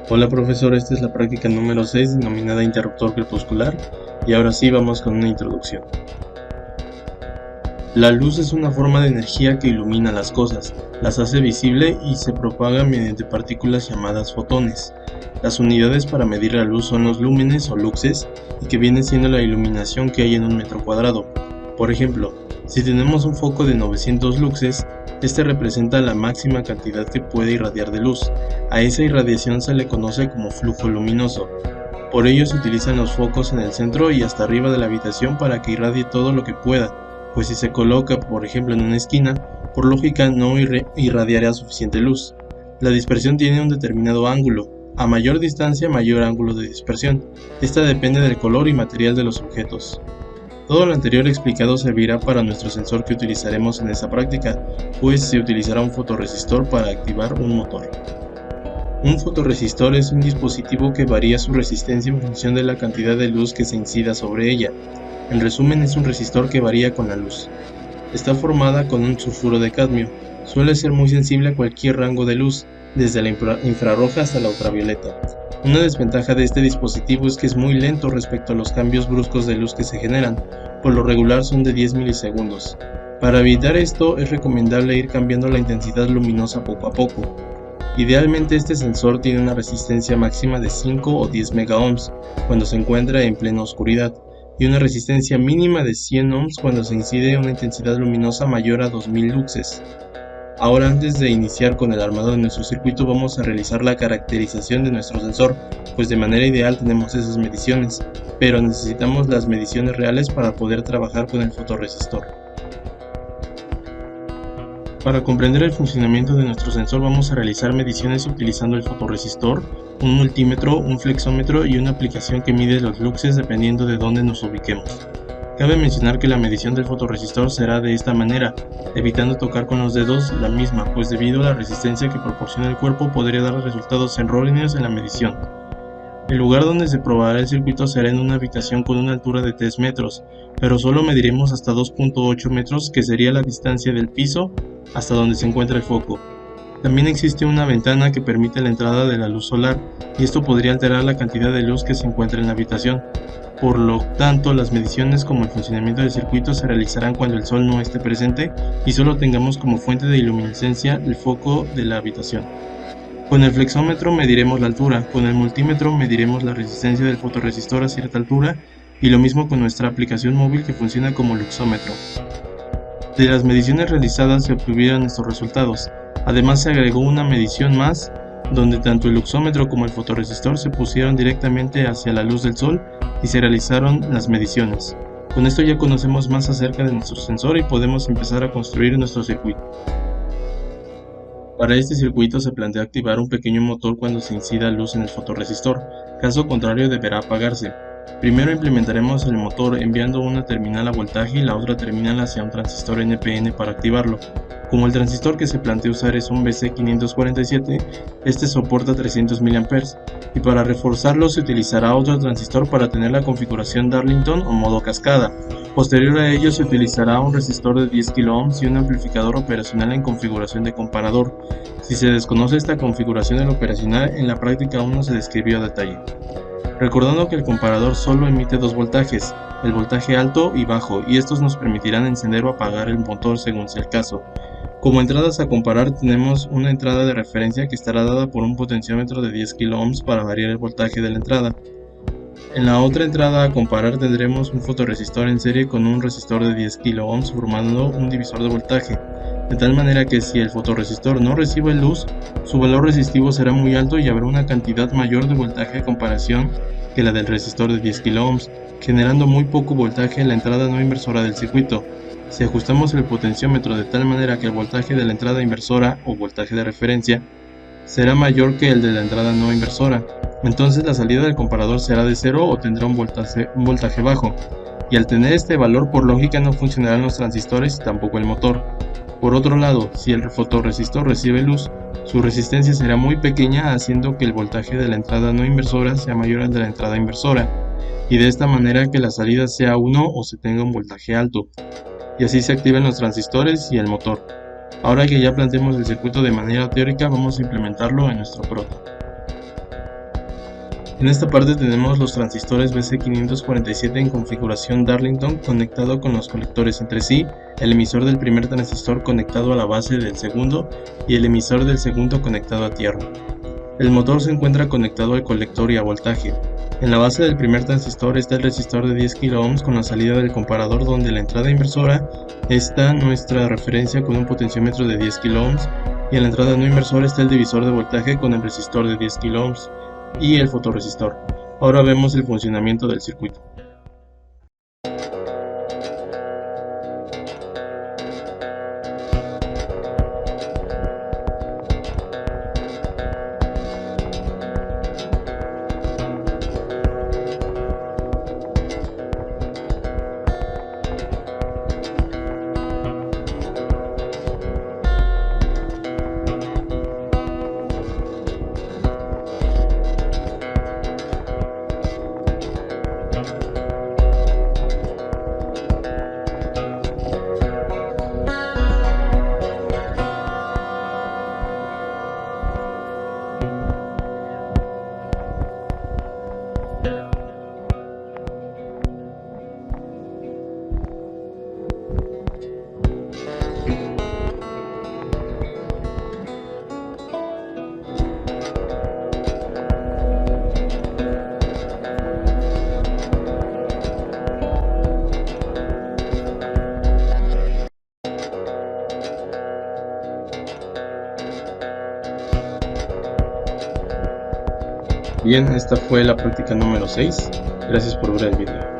Hola profesor, esta es la práctica número 6 denominada interruptor crepuscular y ahora sí vamos con una introducción. La luz es una forma de energía que ilumina las cosas, las hace visible y se propaga mediante partículas llamadas fotones. Las unidades para medir la luz son los lúmenes o luxes y que viene siendo la iluminación que hay en un metro cuadrado. Por ejemplo, si tenemos un foco de 900 luxes, este representa la máxima cantidad que puede irradiar de luz. A esa irradiación se le conoce como flujo luminoso. Por ello se utilizan los focos en el centro y hasta arriba de la habitación para que irradie todo lo que pueda, pues si se coloca, por ejemplo, en una esquina, por lógica no irradiará suficiente luz. La dispersión tiene un determinado ángulo. A mayor distancia, mayor ángulo de dispersión. Esta depende del color y material de los objetos. Todo lo anterior explicado servirá para nuestro sensor que utilizaremos en esta práctica, pues se utilizará un fotorresistor para activar un motor. Un fotorresistor es un dispositivo que varía su resistencia en función de la cantidad de luz que se incida sobre ella. En resumen, es un resistor que varía con la luz. Está formada con un sulfuro de cadmio. Suele ser muy sensible a cualquier rango de luz, desde la infrarroja hasta la ultravioleta. Una desventaja de este dispositivo es que es muy lento respecto a los cambios bruscos de luz que se generan, por lo regular son de 10 milisegundos. Para evitar esto es recomendable ir cambiando la intensidad luminosa poco a poco. Idealmente este sensor tiene una resistencia máxima de 5 o 10 megaohms cuando se encuentra en plena oscuridad y una resistencia mínima de 100 ohms cuando se incide una intensidad luminosa mayor a 2000 luxes. Ahora, antes de iniciar con el armado de nuestro circuito, vamos a realizar la caracterización de nuestro sensor, pues de manera ideal tenemos esas mediciones, pero necesitamos las mediciones reales para poder trabajar con el fotorresistor. Para comprender el funcionamiento de nuestro sensor vamos a realizar mediciones utilizando el fotorresistor, un multímetro, un flexómetro y una aplicación que mide los luxes dependiendo de dónde nos ubiquemos. Cabe mencionar que la medición del fotorresistor será de esta manera, evitando tocar con los dedos la misma, pues debido a la resistencia que proporciona el cuerpo podría dar resultados erróneos en la medición. El lugar donde se probará el circuito será en una habitación con una altura de 3 metros, pero solo mediremos hasta 2.8 metros, que sería la distancia del piso hasta donde se encuentra el foco. También existe una ventana que permite la entrada de la luz solar, y esto podría alterar la cantidad de luz que se encuentra en la habitación. Por lo tanto, las mediciones como el funcionamiento del circuito se realizarán cuando el sol no esté presente y solo tengamos como fuente de iluminiscencia el foco de la habitación. Con el flexómetro mediremos la altura, con el multímetro mediremos la resistencia del fotorresistor a cierta altura y lo mismo con nuestra aplicación móvil que funciona como luxómetro. De las mediciones realizadas se obtuvieron estos resultados. Además se agregó una medición más, donde tanto el luxómetro como el fotorresistor se pusieron directamente hacia la luz del sol y se realizaron las mediciones. Con esto ya conocemos más acerca de nuestro sensor y podemos empezar a construir nuestro circuito. Para este circuito se plantea activar un pequeño motor cuando se incida luz en el fotorresistor, caso contrario deberá apagarse. Primero implementaremos el motor enviando una terminal a voltaje y la otra terminal hacia un transistor NPN para activarlo. Como el transistor que se plantea usar es un BC547, este soporta 300 mA y para reforzarlo se utilizará otro transistor para tener la configuración Darlington o modo cascada. Posterior a ello se utilizará un resistor de 10 kΩ y un amplificador operacional en configuración de comparador. Si se desconoce esta configuración del operacional, en la práctica aún no se describió a detalle. Recordando que el comparador solo emite dos voltajes, el voltaje alto y bajo, y estos nos permitirán encender o apagar el motor según sea el caso. Como entradas a comparar tenemos una entrada de referencia que estará dada por un potenciómetro de 10 kΩ para variar el voltaje de la entrada. En la otra entrada a comparar tendremos un fotorresistor en serie con un resistor de 10 kΩ formando un divisor de voltaje, de tal manera que si el fotorresistor no recibe luz, su valor resistivo será muy alto y habrá una cantidad mayor de voltaje a comparación que la del resistor de 10 kΩ, generando muy poco voltaje en la entrada no inversora del circuito. Si ajustamos el potenciómetro de tal manera que el voltaje de la entrada inversora o voltaje de referencia será mayor que el de la entrada no inversora, entonces la salida del comparador será de 0 o tendrá un voltaje bajo, y al tener este valor por lógica no funcionarán los transistores y tampoco el motor. Por otro lado, si el fotorresistor recibe luz, su resistencia será muy pequeña, haciendo que el voltaje de la entrada no inversora sea mayor al de la entrada inversora, y de esta manera que la salida sea 1 o se tenga un voltaje alto, y así se activen los transistores y el motor. Ahora que ya planteamos el circuito de manera teórica, vamos a implementarlo en nuestro proto. En esta parte tenemos los transistores BC547 en configuración Darlington conectado con los colectores entre sí, el emisor del primer transistor conectado a la base del segundo y el emisor del segundo conectado a tierra. El motor se encuentra conectado al colector y a voltaje. En la base del primer transistor está el resistor de 10 kΩ con la salida del comparador, donde la entrada inversora está nuestra referencia con un potenciómetro de 10 kΩ y en la entrada no inversora está el divisor de voltaje con el resistor de 10 kΩ y el fotorresistor. Ahora vemos el funcionamiento del circuito. Bien, esta fue la práctica número 6. Gracias por ver el video.